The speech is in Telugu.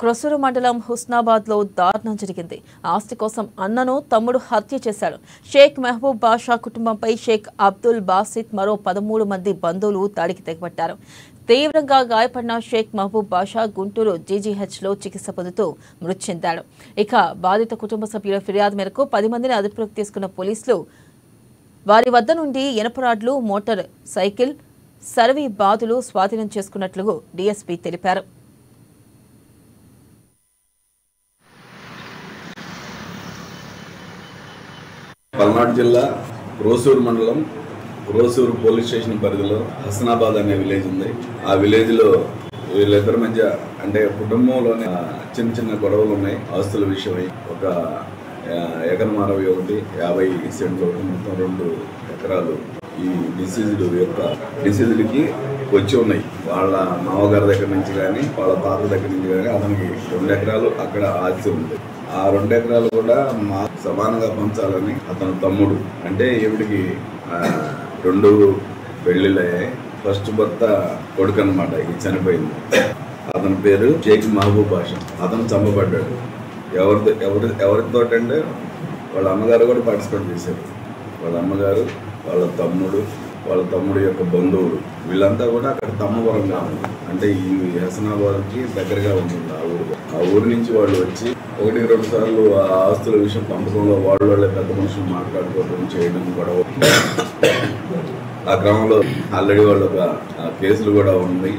క్రొసూరు మండలం హుస్నాబాద్లో దారుణం జరిగింది. ఆస్తి కోసం అన్నను తమ్ముడు హత్య చేశాడు. షేక్ మెహబూబ్ బాషా కుటుంబంపై షేక్ అబ్దుల్ బాసిత్ మరో 13 మంది బంధువులు దాడికి తెగబట్టారు. తీవ్రంగా గాయపడిన షేక్ మహబూబ్ బాషా గుంటూరు జీజీహెచ్లో చికిత్స పొందుతూ మృతి చెందాడు. ఇక బాధిత కుటుంబ సభ్యుల ఫిర్యాదు మేరకు 10 మందిని అదుపులోకి తీసుకున్న పోలీసులు వారి వద్ద నుండి ఇనపరాడ్లు, మోటార్ సైకిల్, సర్వీ బాదులు స్వాధీనం చేసుకున్నట్లు డీఎస్పీ తెలిపారు. పల్నాడు జిల్లా క్రొసూరు మండలం క్రొసూరు పోలీస్ స్టేషన్ పరిధిలో హస్నాబాద్ అనే విలేజ్ ఉంది. ఆ విలేజ్ లో వీళ్ళిద్దరి మధ్య అంటే కుటుంబంలోనే చిన్న చిన్న గొడవలు ఉన్నాయి. ఆస్తుల విషయమై ఒక ఎకరం 61, 50 సెంట్లు మొత్తం 2 ఎకరాలు ఈ డిసీజ్డ్కి వచ్చి ఉన్నాయి. వాళ్ళ మామగారి దగ్గర నుంచి కానీ వాళ్ళ తాత దగ్గర నుంచి కానీ అతనికి 2 ఎకరాలు అక్కడ ఆస్తి ఉంది. ఆ 2 ఎకరాలు కూడా మా సమానంగా పంచాలని అతను తమ్ముడు, అంటే ఈవిడికి 2 పెళ్లిళ్ళయ్యాయి. ఫస్ట్ భర్త కొడుకు అనమాట, ఇది చనిపోయింది. అతని పేరు షేక్ మహబూబ్ బాషా. అతను చంపబడ్డాడు. ఎవరితోటంటే వాళ్ళ అమ్మగారు కూడా పార్టిసిపేట్ చేశారు. వాళ్ళ అమ్మగారు, వాళ్ళ తమ్ముడు యొక్క బంధువులు వీళ్ళంతా కూడా అక్కడ తమ్మవరంగా ఉంది. అంటే ఈ హసనాబాద్కి దగ్గరగా ఉంటుంది ఆ ఊరు నుంచి వాళ్ళు వచ్చి 1-2 సార్లు ఆ ఆస్తుల విషయం పంపకంలో వాళ్ళే పెద్ద మనుషులు మాట్లాడుకోవడం చేయడం గొడవ. ఆ క్రమంలో ఆల్రెడీ వాళ్ళు ఒక కేసులు కూడా ఉంది.